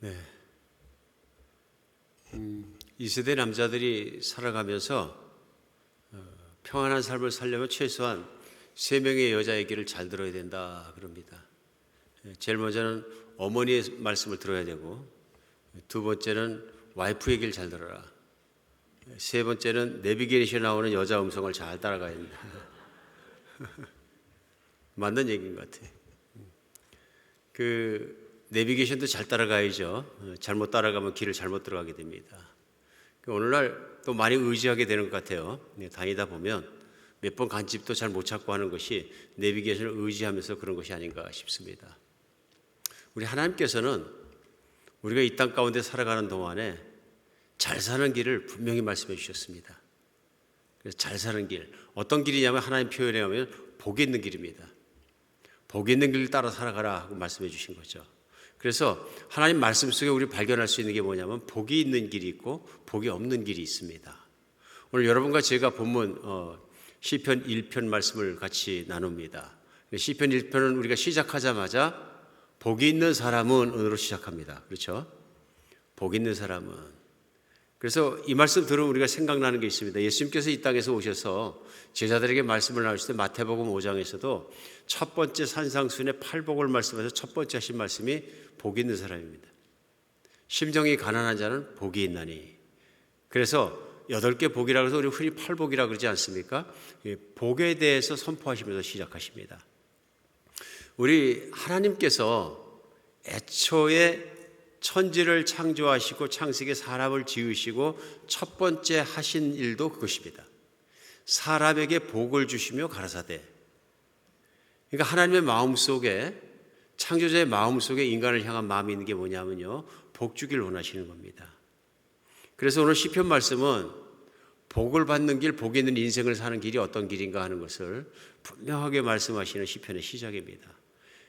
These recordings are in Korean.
네. 이 세대 남자들이 살아가면서 평안한 삶을 살려면 최소한 3명의 여자 얘기를 잘 들어야 된다 그럽니다. 제일 먼저는 어머니의 말씀을 들어야 되고, 두 번째는 와이프 얘기를 잘 들어라. 세 번째는 내비게이션에 나오는 여자 음성을 잘 따라가야 된다. 맞는 얘기인 것 같아요. 내비게이션도 잘 따라가야죠. 잘못 따라가면 길을 잘못 들어가게 됩니다. 오늘날 또 많이 의지하게 되는 것 같아요. 다니다 보면 몇 번 간집도 잘 못 찾고 하는 것이 내비게이션을 의지하면서 그런 것이 아닌가 싶습니다. 우리 하나님께서는 우리가 이 땅 가운데 살아가는 동안에 잘 사는 길을 분명히 말씀해 주셨습니다. 그래서 잘 사는 길, 어떤 길이냐면 하나님 표현에 하면 복이 있는 길입니다. 복이 있는 길을 따라 살아가라 하고 말씀해 주신 거죠. 그래서 하나님 말씀 속에 우리 발견할 수 있는 게 뭐냐면 복이 있는 길이 있고 복이 없는 길이 있습니다. 오늘 여러분과 제가 본문 시편 1편 말씀을 같이 나눕니다. 시편 1편은 우리가 시작하자마자 복이 있는 사람은 으로 시작합니다. 그렇죠? 복이 있는 사람은. 그래서 이 말씀 들으면 우리가 생각나는 게 있습니다. 예수님께서 이 땅에서 오셔서 제자들에게 말씀을 나누실 때 마태복음 5장에서도 첫 번째 산상순의 팔복을 말씀해서 첫 번째 하신 말씀이 복이 있는 사람입니다. 심정이 가난한 자는 복이 있나니. 그래서 8개 복이라고 해서 우리 흔히 팔복이라고 그러지 않습니까? 복에 대해서 선포하시면서 시작하십니다. 우리 하나님께서 애초에 천지를 창조하시고 창세기에 사람을 지으시고 첫 번째 하신 일도 그것입니다. 사람에게 복을 주시며 가라사대. 그러니까 하나님의 마음속에, 창조자의 마음속에 인간을 향한 마음이 있는 게 뭐냐면요, 복 주길 원하시는 겁니다. 그래서 오늘 시편 말씀은 복을 받는 길, 복이 있는 인생을 사는 길이 어떤 길인가 하는 것을 분명하게 말씀하시는 시편의 시작입니다.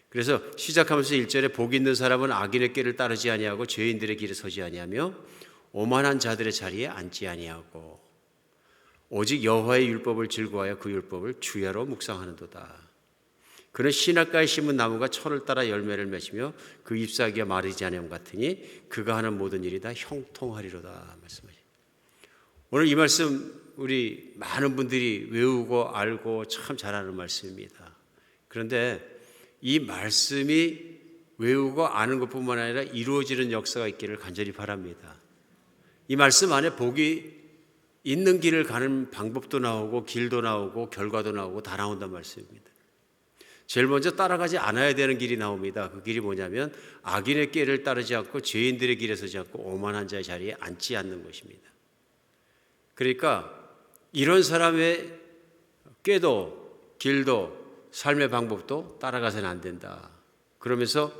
그래서 시작하면서 1절에 복이 있는 사람은 악인의 길을 따르지 아니하고 죄인들의 길에 서지 아니하며 오만한 자들의 자리에 앉지 아니하고 오직 여호와의 율법을 즐거워하여 그 율법을 주야로 묵상하는도다. 그는 시냇가에 심은 나무가 철을 따라 열매를 맺으며 그 잎사귀가 마르지 아니함 같으니 그가 하는 모든 일이 다 형통하리로다 말씀하십니다. 오늘 이 말씀 우리 많은 분들이 외우고 알고 참 잘하는 말씀입니다. 그런데 이 말씀이 외우고 아는 것뿐만 아니라 이루어지는 역사가 있기를 간절히 바랍니다. 이 말씀 안에 복이 있는 길을 가는 방법도 나오고 길도 나오고 결과도 나오고 다 나온단 말씀입니다. 제일 먼저 따라가지 않아야 되는 길이 나옵니다. 그 길이 뭐냐면 악인의 길을 따르지 않고 죄인들의 길에 서지 않고 오만한 자의 자리에 앉지 않는 것입니다. 그러니까 이런 사람의 꾀도 길도 삶의 방법도 따라가서는 안 된다. 그러면서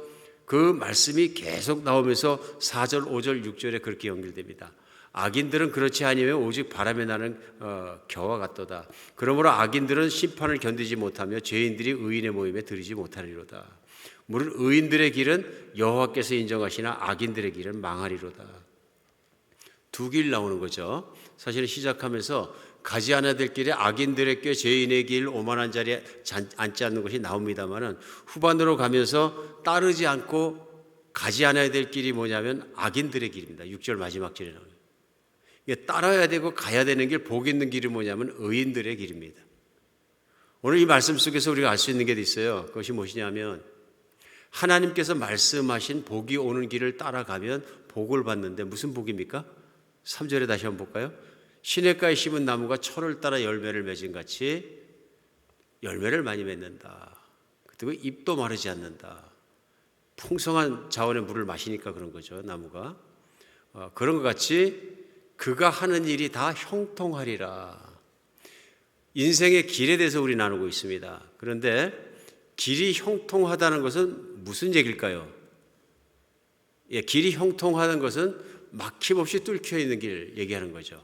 그 말씀이 계속 나오면서 4절, 5절, 6절에 그렇게 연결됩니다. 악인들은 그렇지 아니면 오직 바람에 나는 겨와 같도다. 그러므로 악인들은 심판을 견디지 못하며 죄인들이 의인의 모임에 들이지 못하리로다. 물론 의인들의 길은 여호와께서 인정하시나 악인들의 길은 망하리로다. 두 길 나오는 거죠. 사실은 시작하면서 가지 않아야 될 길에 악인들의 길, 죄인의 길, 오만한 자리에 앉지 않는 것이 나옵니다만은 후반으로 가면서 따르지 않고 가지 않아야 될 길이 뭐냐면 악인들의 길입니다. 6절 마지막 절에 나옵니다. 따라야 되고 가야 되는 길, 복 있는 길이 뭐냐면 의인들의 길입니다. 오늘 이 말씀 속에서 우리가 알 수 있는 게 있어요. 그것이 무엇이냐면 하나님께서 말씀하신 복이 오는 길을 따라가면 복을 받는데 무슨 복입니까? 3절에 다시 한번 볼까요? 시냇가에 심은 나무가 철을 따라 열매를 맺은 같이 열매를 많이 맺는다. 그리고 잎도 마르지 않는다. 풍성한 자원의 물을 마시니까 그런 거죠, 나무가. 그런 것 같이 그가 하는 일이 다 형통하리라. 인생의 길에 대해서 우리 나누고 있습니다. 그런데 길이 형통하다는 것은 무슨 얘기일까요? 길이 형통하다는 것은 막힘없이 뚫혀 있는 길 얘기하는 거죠.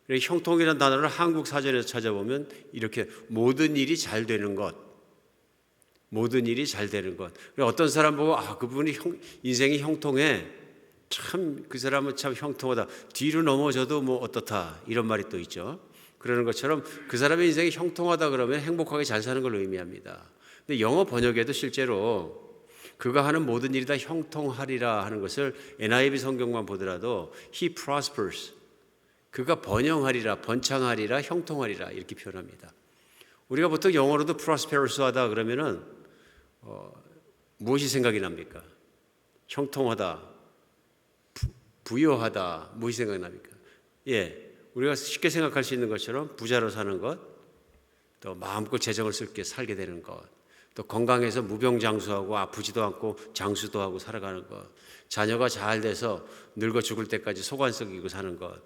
형통이라는 단어를 한국 사전에서 찾아보면 이렇게 모든 일이 잘 되는 것, 모든 일이 잘 되는 것. 어떤 사람 보고 그분이 인생이 형통해, 참 그 사람은 참 형통하다, 뒤로 넘어져도 뭐 어떻다 이런 말이 또 있죠. 그러는 것처럼 그 사람의 인생이 형통하다 그러면 행복하게 잘 사는 걸 의미합니다. 근데 영어 번역에도 실제로 그가 하는 모든 일이 다 형통하리라 하는 것을 NIV 성경만 보더라도 he prospers, 그가 번영하리라, 번창하리라, 형통하리라 이렇게 표현합니다. 우리가 보통 영어로도 prosperous 하다 그러면은 무엇이 생각이 납니까? 형통하다, 부유하다, 무엇이 생각이 납니까? 우리가 쉽게 생각할 수 있는 것처럼 부자로 사는 것, 또 마음껏 재정을 쓸게 살게 되는 것, 또 건강해서 무병장수하고 아프지도 않고 장수도 하고 살아가는 것, 자녀가 잘 돼서 늙어 죽을 때까지 속 안 썩이고 사는 것,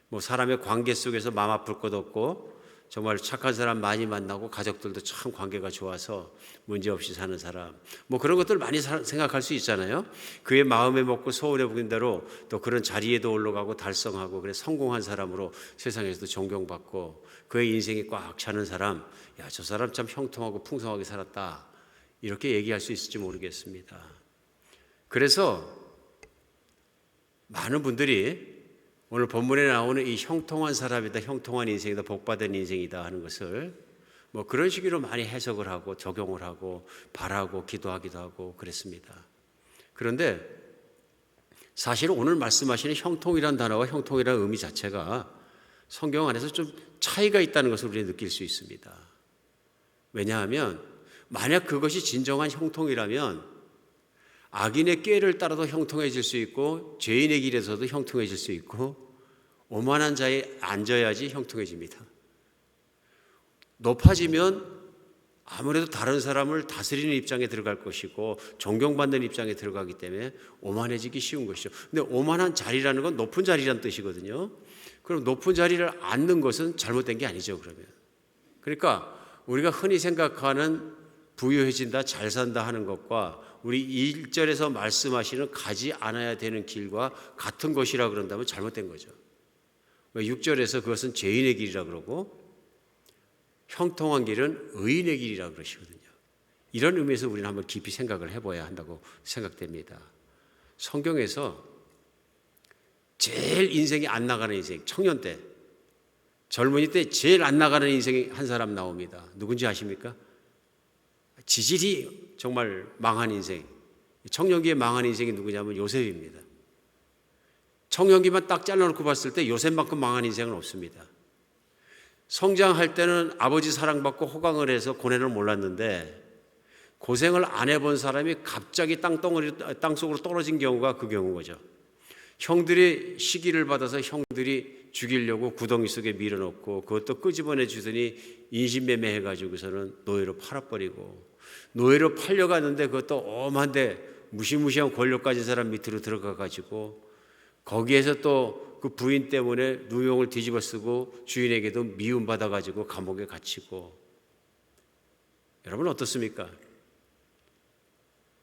뭐 사람의 관계 속에서 마음 아플 것 없고 정말 착한 사람 많이 만나고 가족들도 참 관계가 좋아서 문제없이 사는 사람, 뭐 그런 것들 많이 생각할 수 있잖아요. 그의 마음에 먹고 소원에 부린 대로 또 그런 자리에도 올라가고 달성하고 그래 성공한 사람으로 세상에서도 존경받고 그의 인생이 꽉 차는 사람, 야, 저 사람 참 형통하고 풍성하게 살았다 이렇게 얘기할 수 있을지 모르겠습니다. 그래서 많은 분들이 오늘 본문에 나오는 이 형통한 사람이다, 형통한 인생이다, 복받은 인생이다 하는 것을 뭐 그런 식으로 많이 해석을 하고 적용을 하고 바라고 기도하기도 하고 그랬습니다. 그런데 사실 오늘 말씀하시는 형통이란 단어와 형통이라는 의미 자체가 성경 안에서 좀 차이가 있다는 것을 우리가 느낄 수 있습니다. 왜냐하면 만약 그것이 진정한 형통이라면 악인의 꾀를 따라도 형통해질 수 있고 죄인의 길에서도 형통해질 수 있고 오만한 자에 앉아야지 형통해집니다. 높아지면 아무래도 다른 사람을 다스리는 입장에 들어갈 것이고 존경받는 입장에 들어가기 때문에 오만해지기 쉬운 것이죠. 근데 오만한 자리라는 건 높은 자리라는 뜻이거든요. 그럼 높은 자리를 앉는 것은 잘못된 게 아니죠, 그러면. 그러니까 우리가 흔히 생각하는 부유해진다, 잘 산다 하는 것과 우리 1절에서 말씀하시는 가지 않아야 되는 길과 같은 것이라 그런다면 잘못된 거죠. 6절에서 그것은 죄인의 길이라 그러고 형통한 길은 의인의 길이라 그러시거든요. 이런 의미에서 우리는 한번 깊이 생각을 해봐야 한다고 생각됩니다. 성경에서 제일 인생이 안 나가는 인생, 청년 때, 젊은이 때 제일 안 나가는 인생이 한 사람 나옵니다. 누군지 아십니까? 지질이 정말 망한 인생, 청년기에 망한 인생이 누구냐면 요셉입니다. 청년기만 딱 잘라놓고 봤을 때 요셉만큼 망한 인생은 없습니다. 성장할 때는 아버지 사랑받고 호강을 해서 고뇌를 몰랐는데 고생을 안 해본 사람이 갑자기 땅속으로 떨어진 경우가 그 경우인 거죠. 형들이 시기를 받아서 형들이 죽이려고 구덩이 속에 밀어넣고 그것도 끄집어내 주더니 인신매매 해가지고서는 노예로 팔아버리고 노예로 팔려가는데 그것도 엄한데 무시무시한 권력 가진 사람 밑으로 들어가가지고 거기에서 또 그 부인 때문에 누명을 뒤집어 쓰고 주인에게도 미움받아가지고 감옥에 갇히고. 여러분 어떻습니까?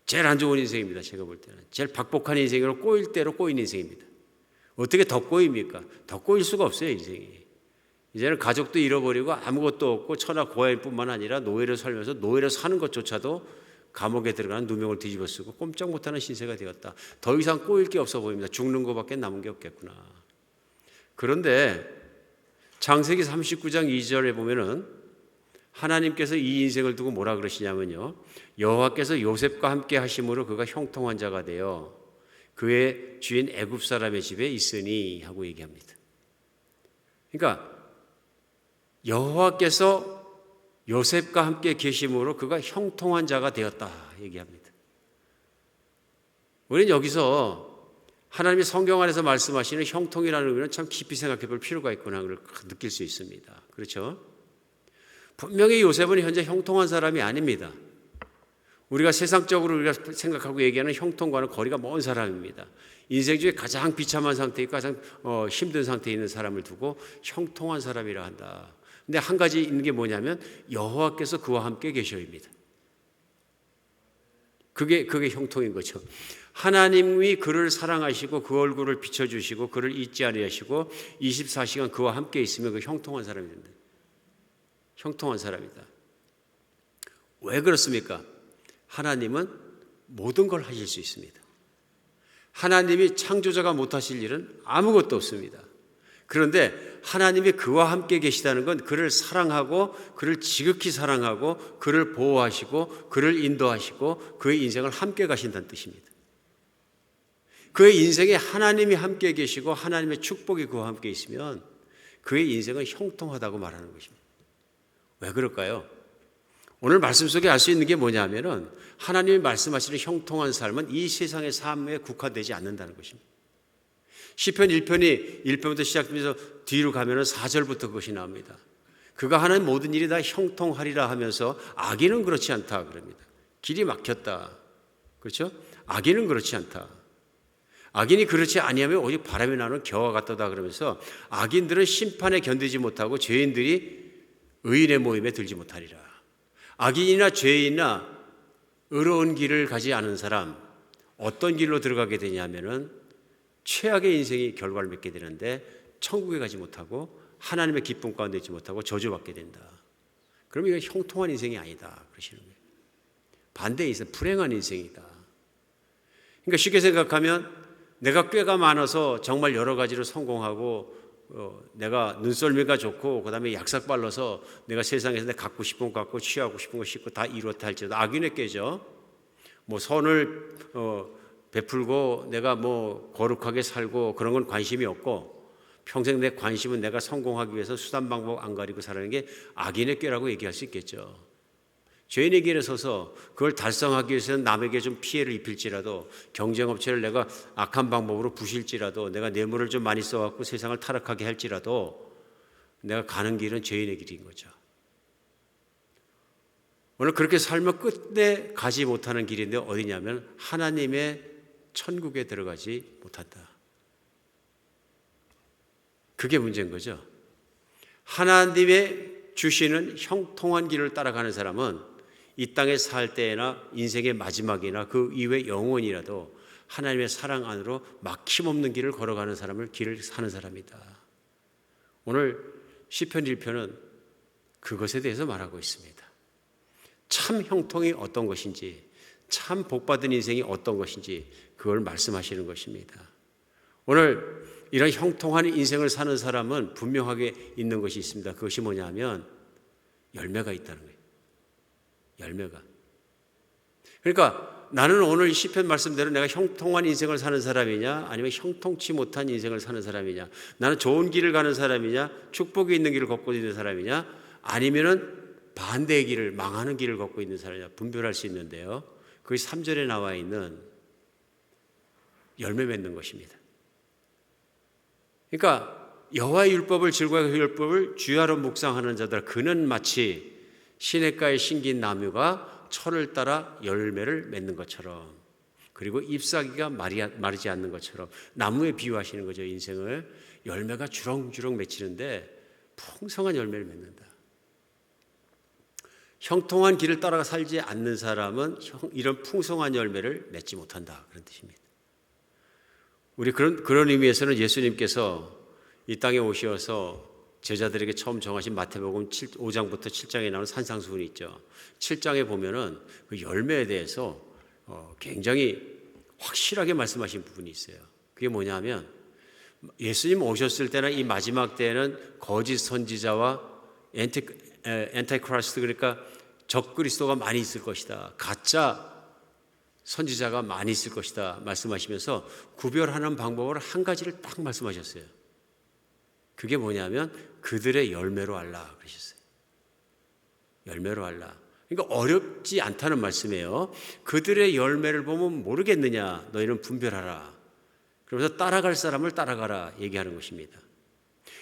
제일 안 좋은 인생입니다. 제가 볼 때는 제일 박복한 인생으로 꼬일 대로 꼬인 인생입니다. 어떻게 더 꼬입니까? 더 꼬일 수가 없어요. 인생이 이제는 가족도 잃어버리고 아무것도 없고 천하 고아인뿐만 아니라 노예로 살면서 노예로 사는 것조차도 감옥에 들어가는 누명을 뒤집어 쓰고 꼼짝 못하는 신세가 되었다. 더 이상 꼬일 게 없어 보입니다. 죽는 것밖에 남은 게 없겠구나. 그런데 창세기 39장 2절에 보면은 하나님께서 이 인생을 두고 뭐라 그러시냐면요, 여호와께서 요셉과 함께 하심으로 그가 형통한 자가 되어 그의 주인 애굽 사람의 집에 있으니 하고 얘기합니다. 그러니까 여호와께서 요셉과 함께 계심으로 그가 형통한 자가 되었다 얘기합니다. 우리는 여기서 하나님이 성경 안에서 말씀하시는 형통이라는 의미는 참 깊이 생각해 볼 필요가 있구나 를 느낄 수 있습니다. 그렇죠? 분명히 요셉은 현재 형통한 사람이 아닙니다. 우리가 세상적으로 우리가 생각하고 얘기하는 형통과는 거리가 먼 사람입니다. 인생 중에 가장 비참한 상태에 가장 힘든 상태에 있는 사람을 두고 형통한 사람이라 한다. 근데 한 가지 있는 게 뭐냐면 여호와께서 그와 함께 계셔입니다. 그게 형통인 거죠. 하나님이 그를 사랑하시고 그 얼굴을 비춰주시고 그를 잊지 아니하시고 24시간 그와 함께 있으면 그 형통한 사람이 된다. 형통한 사람이다. 왜 그렇습니까? 하나님은 모든 걸 하실 수 있습니다. 하나님이 창조자가 못하실 일은 아무것도 없습니다. 그런데 하나님이 그와 함께 계시다는 건 그를 사랑하고 그를 지극히 사랑하고 그를 보호하시고 그를 인도하시고 그의 인생을 함께 가신다는 뜻입니다. 그의 인생에 하나님이 함께 계시고 하나님의 축복이 그와 함께 있으면 그의 인생은 형통하다고 말하는 것입니다. 왜 그럴까요? 오늘 말씀 속에 알 수 있는 게 뭐냐면은 하나님이 말씀하시는 형통한 삶은 이 세상의 삶에 국한되지 않는다는 것입니다. 시편 1편이 1편부터 시작되면서 뒤로 가면은 4절부터 그것이 나옵니다. 그가 하는 모든 일이 다 형통하리라 하면서 악인은 그렇지 않다 그럽니다. 길이 막혔다. 그렇죠? 악인은 그렇지 않다. 악인이 그렇지 아니하면 오직 바람이 나는 겨와 같다 그러면서 악인들은 심판에 견디지 못하고 죄인들이 의인의 모임에 들지 못하리라. 악인이나 죄인이나 의로운 길을 가지 않은 사람 어떤 길로 들어가게 되냐면은 최악의 인생이 결과를 맺게 되는데 천국에 가지 못하고 하나님의 기쁨 가운데 있지 못하고 저주받게 된다. 그러면 이건 형통한 인생이 아니다 그러시는 거예요. 반대에 있어 불행한 인생이다. 그러니까 쉽게 생각하면 내가 꾀가 많아서 정말 여러 가지로 성공하고 내가 눈썰미가 좋고 그다음에 약삭 발라서 내가 세상에서 내가 갖고 싶은 거 갖고 취하고 싶은 거 싣고 다 이뤘다 할지라도 악인의 꾀죠. 뭐 선을 베풀고 내가 뭐 거룩하게 살고 그런 건 관심이 없고 평생 내 관심은 내가 성공하기 위해서 수단 방법 안 가리고 살아가는 게 악인의 꾀라고 얘기할 수 있겠죠. 죄인의 길에 서서 그걸 달성하기 위해서는 남에게 좀 피해를 입힐지라도 경쟁업체를 내가 악한 방법으로 부실지라도 내가 뇌물을 좀 많이 써갖고 세상을 타락하게 할지라도 내가 가는 길은 죄인의 길인 거죠. 오늘 그렇게 살면 끝내 가지 못하는 길인데 어디냐면 하나님의 천국에 들어가지 못한다. 그게 문제인 거죠. 하나님의 주시는 형통한 길을 따라가는 사람은 이 땅에 살 때나 인생의 마지막이나 그 이후의 영원이라도 하나님의 사랑 안으로 막힘없는 길을 걸어가는 사람을 길을 사는 사람이다. 오늘 시편 1편은 그것에 대해서 말하고 있습니다. 참 형통이 어떤 것인지 참 복받은 인생이 어떤 것인지 그걸 말씀하시는 것입니다. 오늘 이런 형통한 인생을 사는 사람은 분명하게 있는 것이 있습니다. 그것이 뭐냐면 열매가 있다는 거예요. 열매가. 그러니까 나는 오늘 시편 말씀대로 내가 형통한 인생을 사는 사람이냐 아니면 형통치 못한 인생을 사는 사람이냐 나는 좋은 길을 가는 사람이냐 축복이 있는 길을 걷고 있는 사람이냐 아니면은 반대의 길을 망하는 길을 걷고 있는 사람이냐 분별할 수 있는데요. 그 3절에 나와 있는 열매 맺는 것입니다. 그러니까 여호와의 율법을 즐거워하고 그 율법을 주야로 묵상하는 자들 그는 마치 시냇가에 심긴 나무가 철을 따라 열매를 맺는 것처럼 그리고 잎사귀가 마르지 않는 것처럼 나무에 비유하시는 거죠. 인생을 열매가 주렁주렁 맺히는데 풍성한 열매를 맺는다. 형통한 길을 따라 살지 않는 사람은 이런 풍성한 열매를 맺지 못한다 그런 뜻입니다. 우리 그런 의미에서는 예수님께서 이 땅에 오셔서 제자들에게 처음 정하신 마태복음 5장부터 7장에 나오는 산상수훈이 있죠. 7장에 보면은 그 열매에 대해서 굉장히 확실하게 말씀하신 부분이 있어요. 그게 뭐냐면 예수님 오셨을 때나 이 마지막 때에는 거짓 선지자와 엔타이크라스트 그러니까 적그리스도가 많이 있을 것이다. 가짜 선지자가 많이 있을 것이다 말씀하시면서 구별하는 방법을 한 가지를 딱 말씀하셨어요. 그게 뭐냐면 그들의 열매로 알라 그러셨어요. 열매로 알라. 그러니까 어렵지 않다는 말씀이에요. 그들의 열매를 보면 모르겠느냐 너희는 분별하라. 그러면서 따라갈 사람을 따라가라 얘기하는 것입니다.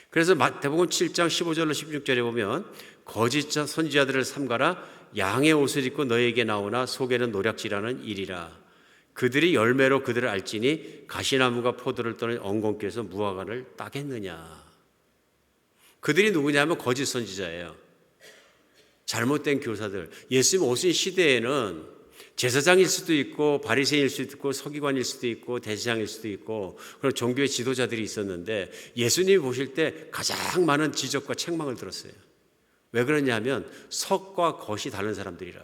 그래서 마태복음 7장 15절로 16절에 보면 거짓 선지자들을 삼가라 양의 옷을 입고 너희에게 나오나 속에는 노략질하는 일이라. 그들이 열매로 그들을 알지니 가시나무가 포도를 떠는 엉겅퀴에서 무화과를 따겠느냐. 그들이 누구냐면 거짓 선지자예요. 잘못된 교사들. 예수님 오신 시대에는 제사장일 수도 있고 바리새인일 수도 있고 서기관일 수도 있고 대제사장일 수도 있고 그런 종교의 지도자들이 있었는데 예수님이 보실 때 가장 많은 지적과 책망을 들었어요. 왜 그러냐면 석과 겉이 다른 사람들이라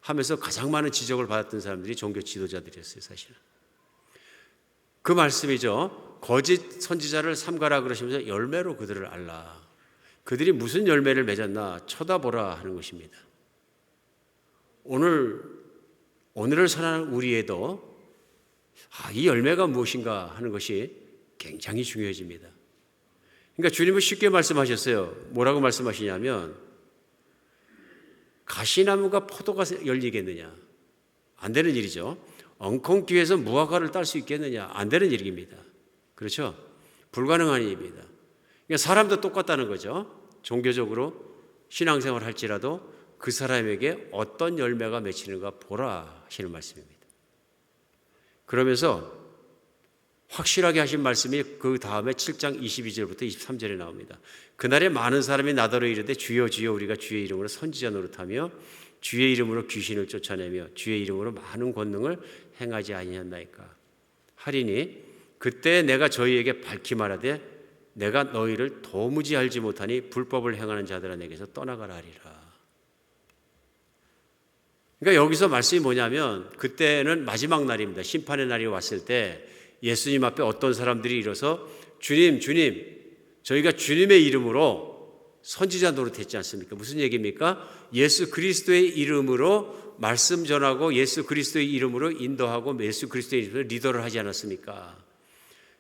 하면서 가장 많은 지적을 받았던 사람들이 종교 지도자들이었어요. 사실은 그 말씀이죠. 거짓 선지자를 삼가라 그러시면서 열매로 그들을 알라. 그들이 무슨 열매를 맺었나 쳐다보라 하는 것입니다. 오늘을 살아가는 우리에도 이 열매가 무엇인가 하는 것이 굉장히 중요해집니다. 그러니까 주님은 쉽게 말씀하셨어요. 뭐라고 말씀하시냐면 가시나무가 포도가 열리겠느냐? 안 되는 일이죠. 엉겅퀴에서 무화과를 딸 수 있겠느냐? 안 되는 일입니다. 그렇죠? 불가능한 일입니다. 그러니까 사람도 똑같다는 거죠. 종교적으로 신앙생활 할지라도 그 사람에게 어떤 열매가 맺히는가 보라 하시는 말씀입니다. 그러면서 확실하게 하신 말씀이 그 다음에 7장 22절부터 23절에 나옵니다. 그날에 많은 사람이 나더러 이르되 주여 주여 우리가 주의 이름으로 선지자 노릇하며 주의 이름으로 귀신을 쫓아내며 주의 이름으로 많은 권능을 행하지 아니하나이까 하리니 그때 내가 저희에게 밝히 말하되 내가 너희를 도무지 알지 못하니 불법을 행하는 자들아 내게서 떠나가라 하리라. 그러니까 여기서 말씀이 뭐냐면 그때는 마지막 날입니다. 심판의 날이 왔을 때 예수님 앞에 어떤 사람들이 일어서 주님 저희가 주님의 이름으로 선지자 노릇했지 않습니까? 무슨 얘기입니까? 예수 그리스도의 이름으로 말씀 전하고 예수 그리스도의 이름으로 인도하고 예수 그리스도의 이름으로 리더를 하지 않았습니까?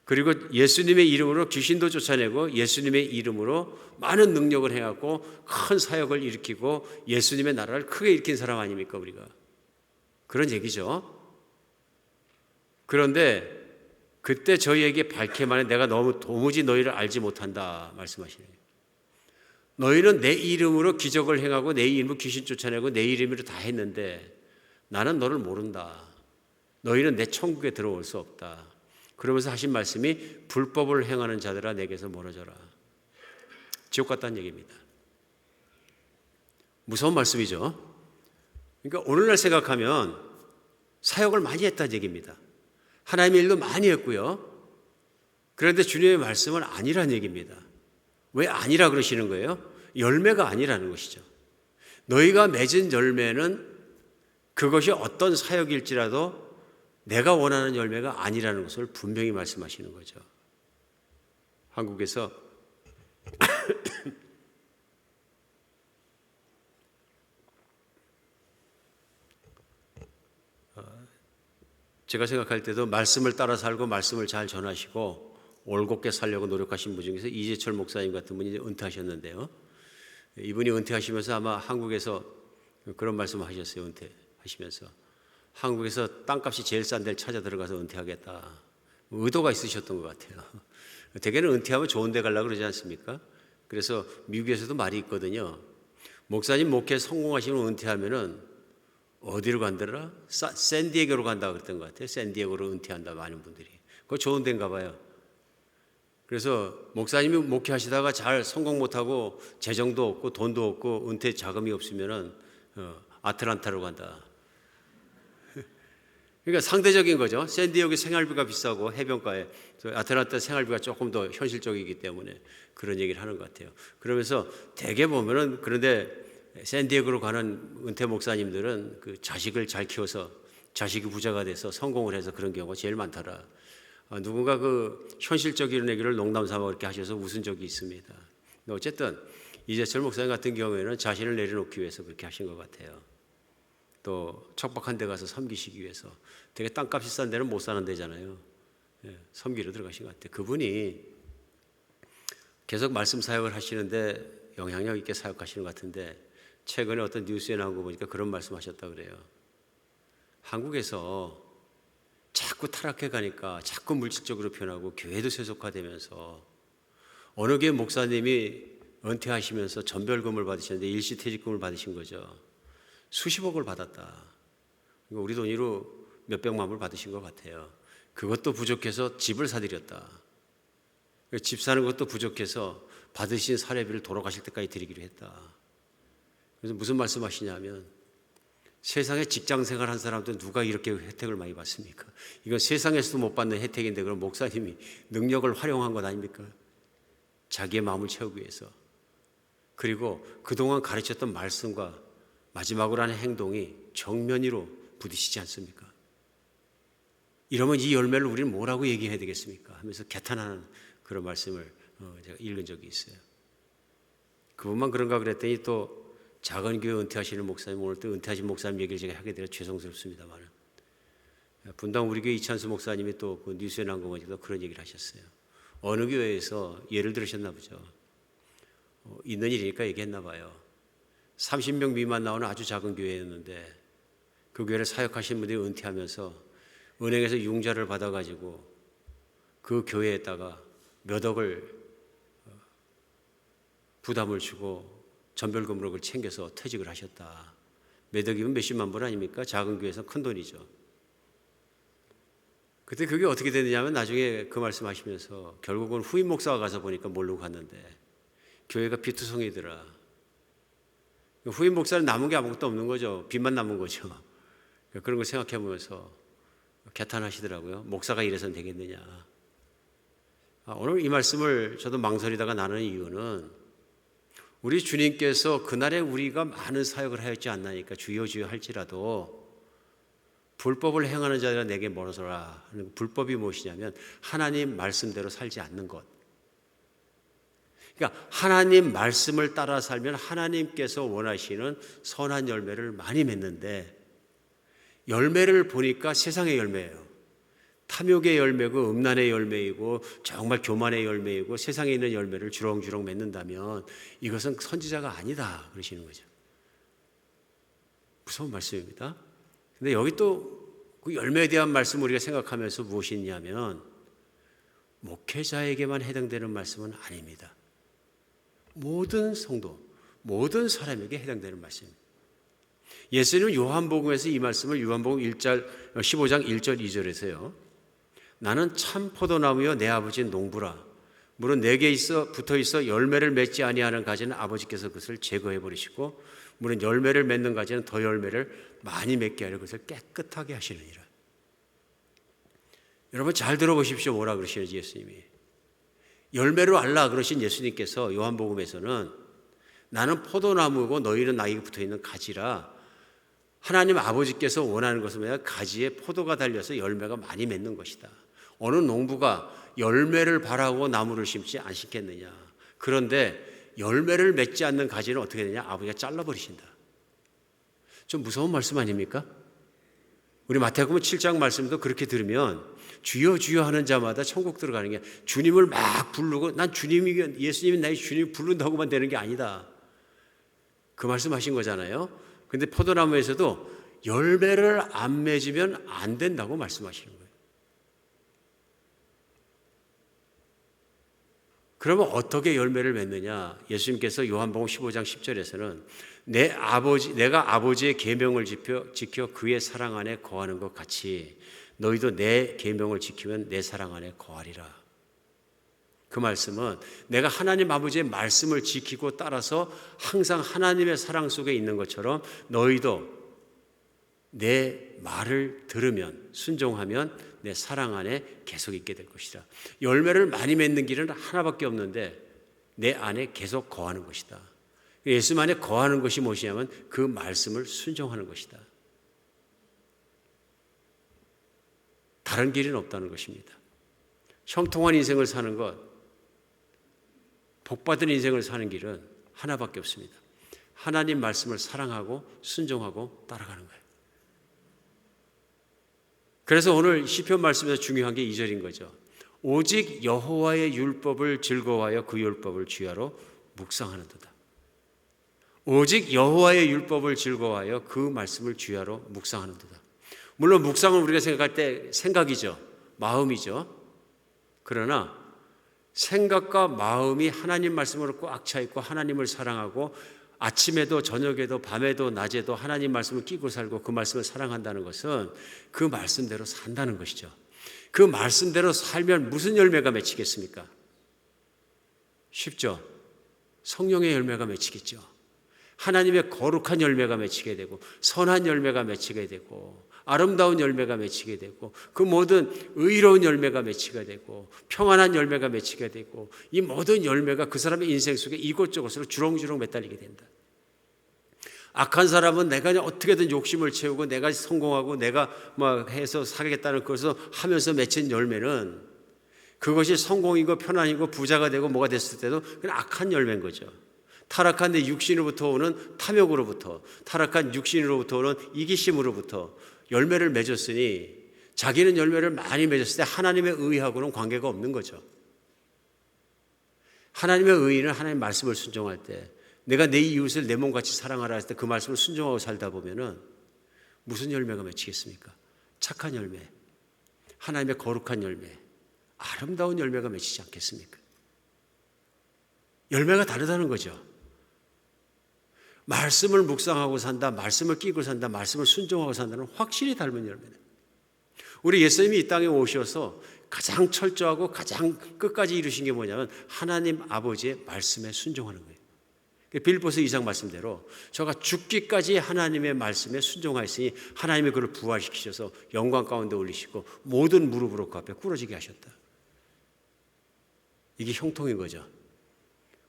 그리고 예수님의 이름으로 귀신도 쫓아내고 예수님의 이름으로 많은 능력을 해갖고 큰 사역을 일으키고 예수님의 나라를 크게 일으킨 사람 아닙니까 우리가? 그런 얘기죠. 그런데 그때 저희에게 밝게 말해 내가 너무 도무지 너희를 알지 못한다 말씀하시네요. 너희는 내 이름으로 기적을 행하고 내 이름으로 귀신 쫓아내고 내 이름으로 다 했는데 나는 너를 모른다. 너희는 내 천국에 들어올 수 없다. 그러면서 하신 말씀이 불법을 행하는 자들아 내게서 멀어져라. 지옥 같다는 얘기입니다. 무서운 말씀이죠. 그러니까 오늘날 생각하면 사역을 많이 했다는 얘기입니다. 하나님의 일도 많이 했고요. 그런데 주님의 말씀은 아니라는 얘기입니다. 왜 아니라 그러시는 거예요? 열매가 아니라는 것이죠. 너희가 맺은 열매는 그것이 어떤 사역일지라도 내가 원하는 열매가 아니라는 것을 분명히 말씀하시는 거죠. 한국에서 제가 생각할 때도 말씀을 따라 살고 말씀을 잘 전하시고 올곧게 살려고 노력하신 분 중에서 이재철 목사님 같은 분이 은퇴하셨는데요. 이분이 은퇴하시면서 아마 한국에서 그런 말씀을 하셨어요. 은퇴하시면서 한국에서 땅값이 제일 싼 데를 찾아 들어가서 은퇴하겠다. 의도가 있으셨던 것 같아요. 대개는 은퇴하면 좋은 데 가려고 그러지 않습니까? 그래서 미국에서도 말이 있거든요. 목사님 목회 성공하시면 은퇴하면은 어디로 간다라? 샌디에고로 간다고 그랬던 것 같아요. 샌디에고로 은퇴한다 많은 분들이. 그거 좋은 데인가 봐요. 그래서 목사님이 목회하시다가 잘 성공 못하고 재정도 없고 돈도 없고 은퇴 자금이 없으면은 아틀란타로 간다. 그러니까 상대적인 거죠. 샌디에고 생활비가 비싸고 해변가에 아틀란타 생활비가 조금 더 현실적이기 때문에 그런 얘기를 하는 것 같아요. 그러면서 대개 보면은 그런데 샌디에고로 가는 은퇴 목사님들은 그 자식을 잘 키워서 자식이 부자가 돼서 성공을 해서 그런 경우가 제일 많더라. 누군가 그 현실적인 얘기를 농담 삼아 그렇게 하셔서 웃은 적이 있습니다. 어쨌든 이재철 목사님 같은 경우에는 자신을 내려놓기 위해서 그렇게 하신 것 같아요. 또 척박한 데 가서 섬기시기 위해서. 되게 땅값이 싼 데는 못 사는 데잖아요. 섬기러 들어가신 것 같아요. 그분이 계속 말씀 사역을 하시는데 영향력 있게 사역하시는 것 같은데 최근에 어떤 뉴스에 나온 거 보니까 그런 말씀하셨다 그래요. 한국에서 자꾸 타락해 가니까 자꾸 물질적으로 변하고 교회도 세속화되면서 어느 교회 목사님이 은퇴하시면서 전별금을 받으셨는데 일시퇴직금을 받으신 거죠. 수십억을 받았다. 우리 돈으로 몇백만 불 받으신 것 같아요. 그것도 부족해서 집을 사드렸다. 집 사는 것도 부족해서 받으신 사례비를 돌아가실 때까지 드리기로 했다. 그래서 무슨 말씀하시냐면 세상에 직장 생활한 사람도 누가 이렇게 혜택을 많이 받습니까? 이건 세상에서도 못 받는 혜택인데 그럼 목사님이 능력을 활용한 것 아닙니까? 자기의 마음을 채우기 위해서. 그리고 그동안 가르쳤던 말씀과 마지막으로 하는 행동이 정면으로 부딪히지 않습니까? 이러면 이 열매를 우리는 뭐라고 얘기해야 되겠습니까? 하면서 개탄하는 그런 말씀을 제가 읽은 적이 있어요. 그분만 그런가 그랬더니 또 작은 교회 은퇴하시는 목사님, 오늘 또 은퇴하신 목사님 얘기를 제가 하게 되어 죄송스럽습니다만, 분당 우리 교회 이찬수 목사님이 또 그 뉴스에 나온 거 가지고 그런 얘기를 하셨어요. 어느 교회에서 예를 들으셨나 보죠. 있는 일이니까 얘기했나 봐요. 30명 미만 나오는 아주 작은 교회였는데 그 교회를 사역하신 분들이 은퇴하면서 은행에서 융자를 받아가지고 그 교회에다가 몇 억을 부담을 주고 전별금으로 그걸 챙겨서 퇴직을 하셨다. 몇 억이면 몇십만 불 아닙니까? 작은 교회에서 큰 돈이죠. 그때 그게 어떻게 됐느냐면 나중에 그 말씀하시면서 결국은 후임 목사가 가서 보니까 모르고 갔는데 교회가 비투성이더라. 후임 목사는 남은 게 아무것도 없는 거죠. 빚만 남은 거죠. 그런 걸 생각해 보면서 개탄하시더라고요. 목사가 이래서는 되겠느냐. 오늘 이 말씀을 저도 망설이다가 나누는 이유는 우리 주님께서 그날에 우리가 많은 사역을 하였지 않나니까 주여 주여 할지라도 불법을 행하는 자들아 내게 멀어서라. 불법이 무엇이냐면 하나님 말씀대로 살지 않는 것. 그러니까 하나님 말씀을 따라 살면 하나님께서 원하시는 선한 열매를 많이 맺는데 열매를 보니까 세상의 열매예요. 탐욕의 열매고 음란의 열매이고 정말 교만의 열매이고 세상에 있는 열매를 주렁주렁 맺는다면 이것은 선지자가 아니다 그러시는 거죠. 무서운 말씀입니다. 근데 여기 또 그 열매에 대한 말씀 우리가 생각하면서 무엇이 있냐면 목회자에게만 해당되는 말씀은 아닙니다. 모든 성도, 모든 사람에게 해당되는 말씀입니다. 예수님은 요한복음에서 이 말씀을 요한복음 15장 1절 2절에서요. 나는 참 포도나무여 내 아버지는 농부라. 물은 내게 붙어 있어 열매를 맺지 아니하는 가지는 아버지께서 그것을 제거해 버리시고 물은 열매를 맺는 가지는 더 열매를 많이 맺게 하려 그것을 깨끗하게 하시느니라. 여러분 잘 들어보십시오. 뭐라 그러시는지 예수님이. 열매로 알라 그러신 예수님께서 요한복음에서는 나는 포도나무고 너희는 나에게 붙어있는 가지라. 하나님 아버지께서 원하는 것은 뭐냐? 가지에 포도가 달려서 열매가 많이 맺는 것이다. 어느 농부가 열매를 바라고 나무를 심지 않겠느냐. 그런데 열매를 맺지 않는 가지는 어떻게 되냐? 아버지가 잘라버리신다. 좀 무서운 말씀 아닙니까? 우리 마태복음 7장 말씀도 그렇게 들으면 주여 주여 하는 자마다 천국 들어가는 게 주님을 막 부르고 난 주님이 예수님이 나의 주님 부른다고만 되는 게 아니다. 그 말씀하신 거잖아요. 근데 포도나무에서도 열매를 안 맺으면 안 된다고 말씀하시는 거예요. 그러면 어떻게 열매를 맺느냐? 예수님께서 요한복음 15장 10절에서는 내가 아버지의 계명을 지켜 그의 사랑 안에 거하는 것 같이 너희도 내 계명을 지키면 내 사랑 안에 거하리라. 그 말씀은 내가 하나님 아버지의 말씀을 지키고 따라서 항상 하나님의 사랑 속에 있는 것처럼 너희도 내 말을 들으면 순종하면 내 사랑 안에 계속 있게 될 것이다. 열매를 많이 맺는 길은 하나밖에 없는데 내 안에 계속 거하는 것이다. 예수 안에 거하는 것이 무엇이냐면 그 말씀을 순종하는 것이다. 다른 길은 없다는 것입니다. 형통한 인생을 사는 것, 복받은 인생을 사는 길은 하나밖에 없습니다. 하나님 말씀을 사랑하고 순종하고 따라가는 거예요. 그래서 오늘 시편 말씀에서 중요한 게 2절인 거죠. 오직 여호와의 율법을 즐거워하여 그 율법을 주야로 묵상하는도다. 오직 여호와의 율법을 즐거워하여 그 말씀을 주야로 묵상하는도다. 물론 묵상은 우리가 생각할 때 생각이죠. 마음이죠. 그러나 생각과 마음이 하나님 말씀으로 꽉 차 있고 하나님을 사랑하고 아침에도 저녁에도 밤에도 낮에도 하나님 말씀을 끼고 살고 그 말씀을 사랑한다는 것은 그 말씀대로 산다는 것이죠. 그 말씀대로 살면 무슨 열매가 맺히겠습니까? 쉽죠. 성령의 열매가 맺히겠죠. 하나님의 거룩한 열매가 맺히게 되고 선한 열매가 맺히게 되고 아름다운 열매가 맺히게 되고 그 모든 의로운 열매가 맺히게 되고 평안한 열매가 맺히게 되고 이 모든 열매가 그 사람의 인생 속에 이곳저곳으로 주렁주렁 매달리게 된다. 악한 사람은 내가 그냥 어떻게든 욕심을 채우고 내가 성공하고 내가 막 해서 살겠다는 것을 하면서 맺힌 열매는 그것이 성공이고 편안이고 부자가 되고 뭐가 됐을 때도 그냥 악한 열매인 거죠. 타락한 내 육신으로부터 오는 탐욕으로부터, 타락한 육신으로부터 오는 이기심으로부터 열매를 맺었으니 자기는 열매를 많이 맺었을 때 하나님의 의하고는 관계가 없는 거죠. 하나님의 의는 하나님 말씀을 순종할 때, 내가 내 이웃을 내 몸같이 사랑하라 했을 때 그 말씀을 순종하고 살다 보면은 무슨 열매가 맺히겠습니까? 착한 열매, 하나님의 거룩한 열매, 아름다운 열매가 맺히지 않겠습니까? 열매가 다르다는 거죠. 말씀을 묵상하고 산다, 말씀을 끼고 산다, 말씀을 순종하고 산다는 확실히 닮은 열매다. 우리 예수님이 이 땅에 오셔서 가장 철저하고 가장 끝까지 이루신 게 뭐냐면 하나님 아버지의 말씀에 순종하는 거예요. 빌립보서 2장 말씀대로 저가 죽기까지 하나님의 말씀에 순종하였으니 하나님이 그를 부활시키셔서 영광 가운데 올리시고 모든 무릎으로 그 앞에 꿇어지게 하셨다. 이게 형통인 거죠.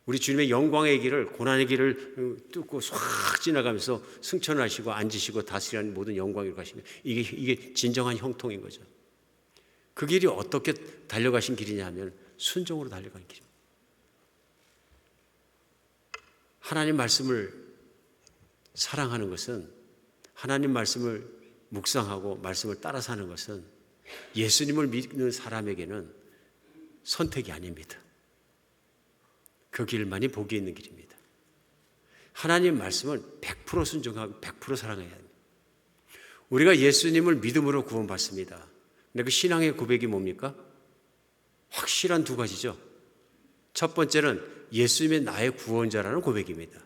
우리 주님의 영광의 길을, 고난의 길을 뚫고 싹 지나가면서 승천하시고 앉으시고 다스리는 모든 영광으로 가시면 이게 진정한 형통인 거죠. 그 길이 어떻게 달려가신 길이냐 하면 순종으로 달려가는 길입니다. 하나님 말씀을 사랑하는 것은, 하나님 말씀을 묵상하고 말씀을 따라 사는 것은 예수님을 믿는 사람에게는 선택이 아닙니다. 그 길만이 복이 있는 길입니다. 하나님 말씀은 100% 순종하고 100% 사랑해야 합니다. 우리가 예수님을 믿음으로 구원받습니다. 근데 그 신앙의 고백이 뭡니까? 확실한 두 가지죠. 첫 번째는 예수님이 나의 구원자라는 고백입니다.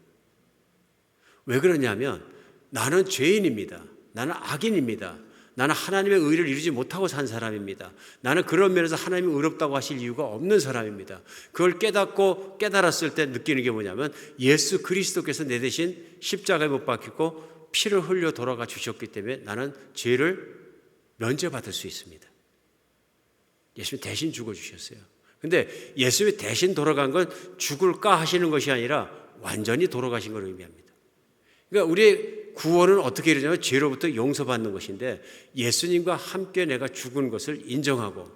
왜 그러냐면 나는 죄인입니다. 나는 악인입니다. 나는 하나님의 의를 이루지 못하고 산 사람입니다. 나는 그런 면에서 하나님이 의롭다고 하실 이유가 없는 사람입니다. 그걸 깨달았을 때 느끼는 게 뭐냐면 예수 그리스도께서 내 대신 십자가에 못 박히고 피를 흘려 돌아가 주셨기 때문에 나는 죄를 면제받을 수 있습니다. 예수님이 대신 죽어주셨어요. 근데 예수님이 대신 돌아간 건 죽을까 하시는 것이 아니라 완전히 돌아가신 걸 의미합니다. 그러니까 우리의 구원은 어떻게 이루냐면 죄로부터 용서받는 것인데 예수님과 함께 내가 죽은 것을 인정하고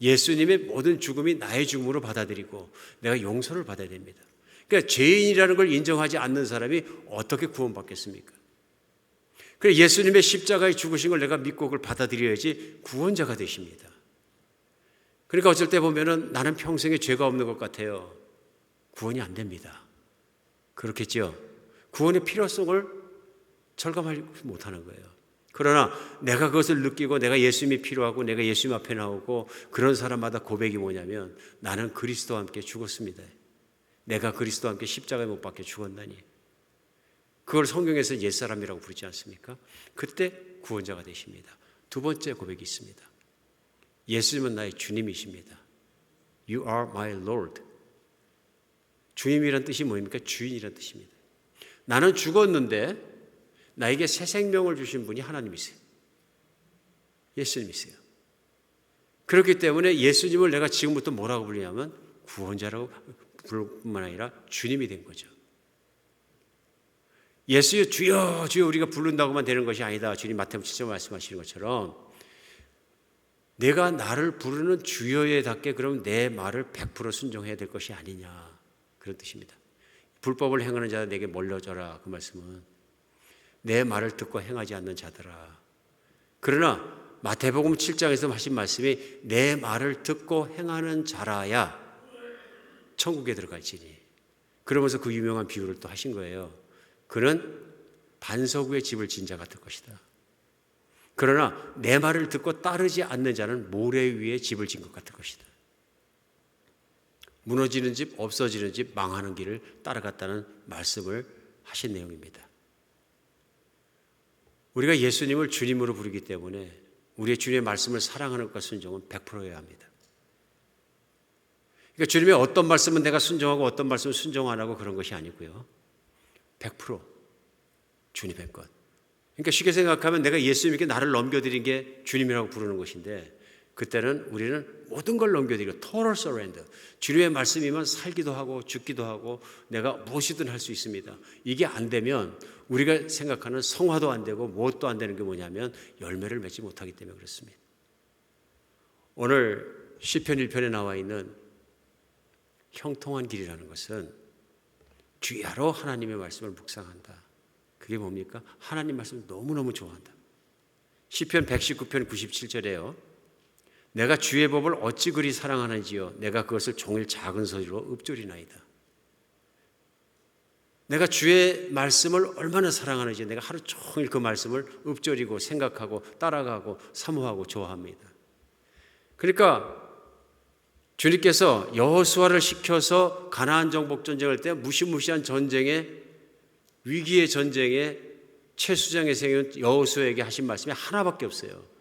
예수님의 모든 죽음이 나의 죽음으로 받아들이고 내가 용서를 받아야 됩니다. 그러니까 죄인이라는 걸 인정하지 않는 사람이 어떻게 구원받겠습니까? 그래서 예수님의 십자가에 죽으신 걸 내가 믿고 그걸 받아들여야지 구원자가 되십니다. 그러니까 어쩔 때 보면은 나는 평생에 죄가 없는 것 같아요. 구원이 안 됩니다. 그렇겠죠? 구원의 필요성을 절감하지 못하는 거예요. 그러나 내가 그것을 느끼고 내가 예수님이 필요하고 내가 예수님 앞에 나오고 그런 사람마다 고백이 뭐냐면 나는 그리스도와 함께 죽었습니다. 내가 그리스도와 함께 십자가에 못 박혀 죽었나니. 그걸 성경에서 옛사람이라고 부르지 않습니까? 그때 구원자가 되십니다. 두 번째 고백이 있습니다. 예수님은 나의 주님이십니다. You are my Lord. 주님이란 뜻이 뭐입니까? 주인이란 뜻입니다. 나는 죽었는데 나에게 새 생명을 주신 분이 하나님이세요. 예수님이세요. 그렇기 때문에 예수님을 내가 지금부터 뭐라고 부르냐면 구원자라고 부를 뿐만 아니라 주님이 된 거죠. 예수여 주여 주여 우리가 부른다고만 되는 것이 아니다. 주님 마태복음 7절 말씀하시는 것처럼 내가 나를 부르는 주여에답게 그럼 내 말을 100% 순종해야 될 것이 아니냐. 그런 뜻입니다. 불법을 행하는 자들 내게 멀어져라. 그 말씀은 내 말을 듣고 행하지 않는 자들아. 그러나 마태복음 7장에서 하신 말씀이 내 말을 듣고 행하는 자라야 천국에 들어갈지니. 그러면서 그 유명한 비유를 또 하신 거예요. 그는 반석 위에 집을 진 자 같을 것이다. 그러나 내 말을 듣고 따르지 않는 자는 모래 위에 집을 진 것 같을 것이다. 무너지는 집, 없어지는 집, 망하는 길을 따라갔다는 말씀을 하신 내용입니다. 우리가 예수님을 주님으로 부르기 때문에 우리의 주님의 말씀을 사랑하는 것과 순종은 100%여야 합니다. 그러니까 주님의 어떤 말씀은 내가 순종하고 어떤 말씀은 순종 안 하고 그런 것이 아니고요. 100% 주님의 것. 그러니까 쉽게 생각하면 내가 예수님께 나를 넘겨드린 게 주님이라고 부르는 것인데 그때는 우리는 모든 걸 넘겨드리고 total surrender. 주님의 말씀이면 살기도 하고 죽기도 하고 내가 무엇이든 할 수 있습니다. 이게 안 되면 우리가 생각하는 성화도 안 되고 무엇도 안 되는 게 뭐냐면 열매를 맺지 못하기 때문에 그렇습니다. 오늘 시편 1편에 나와 있는 형통한 길이라는 것은 주야로 하나님의 말씀을 묵상한다. 그게 뭡니까? 하나님 말씀을 너무너무 좋아한다. 시편 119편 97절에요. 내가 주의 법을 어찌 그리 사랑하는지요. 내가 그것을 종일 작은 소리로 읊조리나이다. 내가 주의 말씀을 얼마나 사랑하는지 내가 하루 종일 그 말씀을 읊조리고 생각하고 따라가고 사모하고 좋아합니다. 그러니까 주님께서 여호수아를 시켜서 가나안 정복 전쟁할 때 무시무시한 전쟁에 위기의 전쟁에 최수장의 생인 여호수아에게 하신 말씀이 하나밖에 없어요.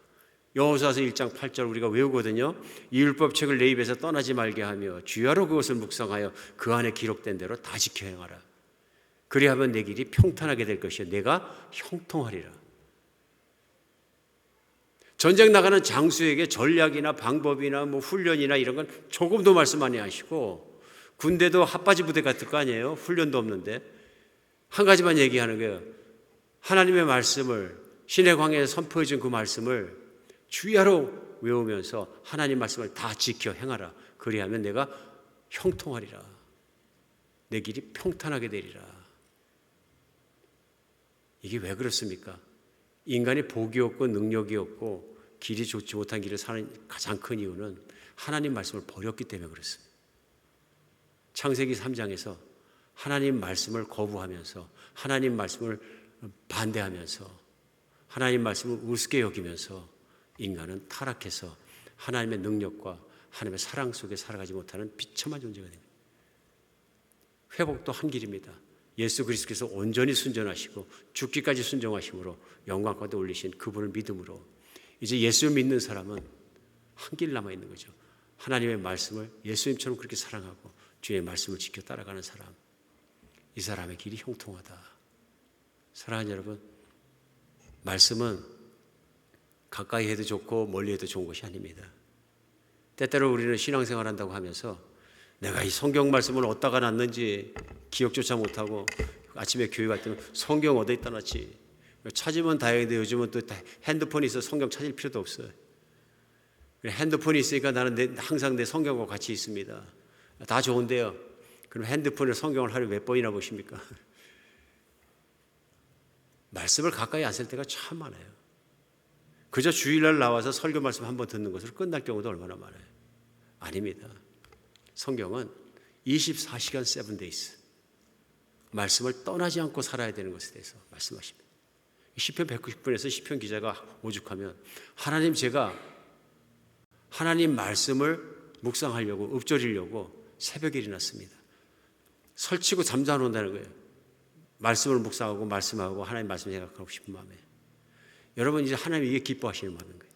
여호수아서 1장 8절 우리가 외우거든요. 이 율법책을 내 입에서 떠나지 말게 하며 주야로 그것을 묵상하여 그 안에 기록된 대로 다 지켜 행하라. 그리하면 내 길이 평탄하게 될 것이요 내가 형통하리라. 전쟁 나가는 장수에게 전략이나 방법이나 훈련이나 이런 건 조금도 말씀 안 하시고 군대도 핫바지 부대 같을 거 아니에요. 훈련도 없는데 한 가지만 얘기하는 거예요. 하나님의 말씀을 신의 광야에 선포해 준 그 말씀을 주야로 외우면서 하나님 말씀을 다 지켜 행하라. 그리하면 내가 형통하리라. 내 길이 평탄하게 되리라. 이게 왜 그렇습니까? 인간이 복이 없고 능력이 없고 길이 좋지 못한 길을 사는 가장 큰 이유는 하나님 말씀을 버렸기 때문에 그렇습니다. 창세기 3장에서 하나님 말씀을 거부하면서 하나님 말씀을 반대하면서 하나님 말씀을 우습게 여기면서 인간은 타락해서 하나님의 능력과 하나님의 사랑 속에 살아가지 못하는 비참한 존재가 됩니다. 회복도 한 길입니다. 예수 그리스도께서 온전히 순전하시고 죽기까지 순종하심으로 영광 가운데 올리신 그분을 믿음으로 이제 예수를 믿는 사람은 한 길 남아있는 거죠. 하나님의 말씀을 예수님처럼 그렇게 사랑하고 주의 말씀을 지켜 따라가는 사람. 이 사람의 길이 형통하다. 사랑하는 여러분, 말씀은 가까이 해도 좋고 멀리 해도 좋은 것이 아닙니다. 때때로 우리는 신앙생활 한다고 하면서 내가 이 성경 말씀을 어디다가 놨는지 기억조차 못하고 아침에 교회 갈 때는 성경 어디에 있다 놨지 찾으면 다행인데 요즘은 또 핸드폰이 있어서 성경 찾을 필요도 없어요. 핸드폰이 있으니까 나는 항상 내 성경과 같이 있습니다. 다 좋은데요. 그럼 핸드폰에 성경을 하루에 몇 번이나 보십니까? 말씀을 가까이 안 쓸 때가 참 많아요. 그저 주일날 나와서 설교 말씀 한번 듣는 것으로 끝날 경우도 얼마나 많아요. 아닙니다. 성경은 24시간 7days 말씀을 떠나지 않고 살아야 되는 것에 대해서 말씀하십니다. 시편 190편에서 시편 기자가 오죽하면 하나님 제가 하나님 말씀을 묵상하려고 읊조리려고 새벽에 일어났습니다. 설치고 잠도 안 온다는 거예요. 말씀을 묵상하고 말씀하고 하나님 말씀 생각하고 싶은 마음에 여러분 이제 하나님이 이게 기뻐하시는 마음인 거예요.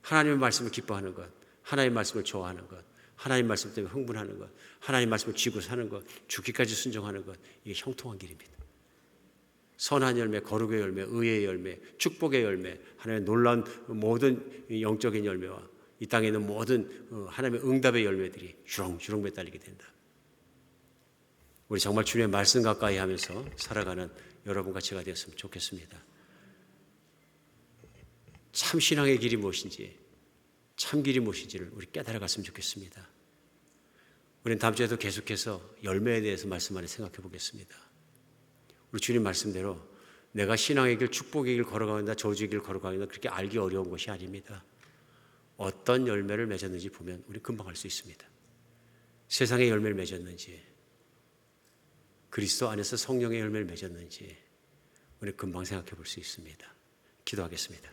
하나님의 말씀을 기뻐하는 것, 하나님의 말씀을 좋아하는 것, 하나님 말씀 때문에 흥분하는 것, 하나님 말씀을 쥐고 사는 것, 죽기까지 순종하는 것, 이게 형통한 길입니다. 선한 열매, 거룩의 열매, 의의 열매, 축복의 열매, 하나님의 놀라운 모든 영적인 열매와 이 땅에 있는 모든 하나님의 응답의 열매들이 주렁주렁 매달리게 된다. 우리 정말 주님의 말씀 가까이 하면서 살아가는 여러분과 제가 되었으면 좋겠습니다. 참 신앙의 길이 무엇인지, 참 길이 무엇인지를 우리 깨달아갔으면 좋겠습니다. 우리는 다음 주에도 계속해서 열매에 대해서 말씀 안에 생각해 보겠습니다. 우리 주님 말씀대로 내가 신앙의 길, 축복의 길 걸어가는다, 저주의 길 걸어가는다 그렇게 알기 어려운 것이 아닙니다. 어떤 열매를 맺었는지 보면 우리 금방 알 수 있습니다. 세상의 열매를 맺었는지 그리스도 안에서 성령의 열매를 맺었는지 우리 금방 생각해 볼 수 있습니다. 기도하겠습니다.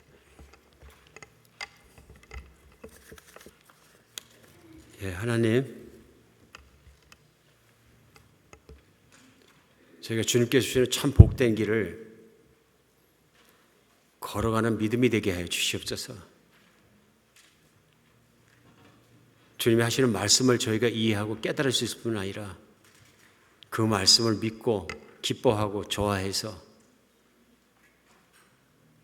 예, 하나님, 저희가 주님께서 주시는 참 복된 길을 걸어가는 믿음이 되게 하여 주시옵소서. 주님이 하시는 말씀을 저희가 이해하고 깨달을 수 있을 뿐 아니라 그 말씀을 믿고 기뻐하고 좋아해서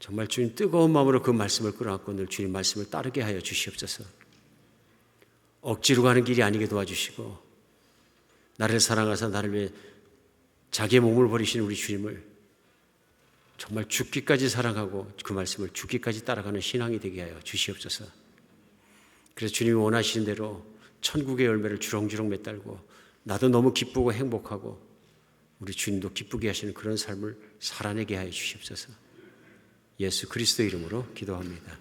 정말 주님 뜨거운 마음으로 그 말씀을 끌어안고 늘 주님 말씀을 따르게 하여 주시옵소서. 억지로 가는 길이 아니게 도와주시고 나를 사랑하사 나를 위해 자기의 몸을 버리신 우리 주님을 정말 죽기까지 사랑하고 그 말씀을 죽기까지 따라가는 신앙이 되게 하여 주시옵소서. 그래서 주님이 원하시는 대로 천국의 열매를 주렁주렁 맺달고 나도 너무 기쁘고 행복하고 우리 주님도 기쁘게 하시는 그런 삶을 살아내게 하여 주시옵소서. 예수 그리스도 이름으로 기도합니다.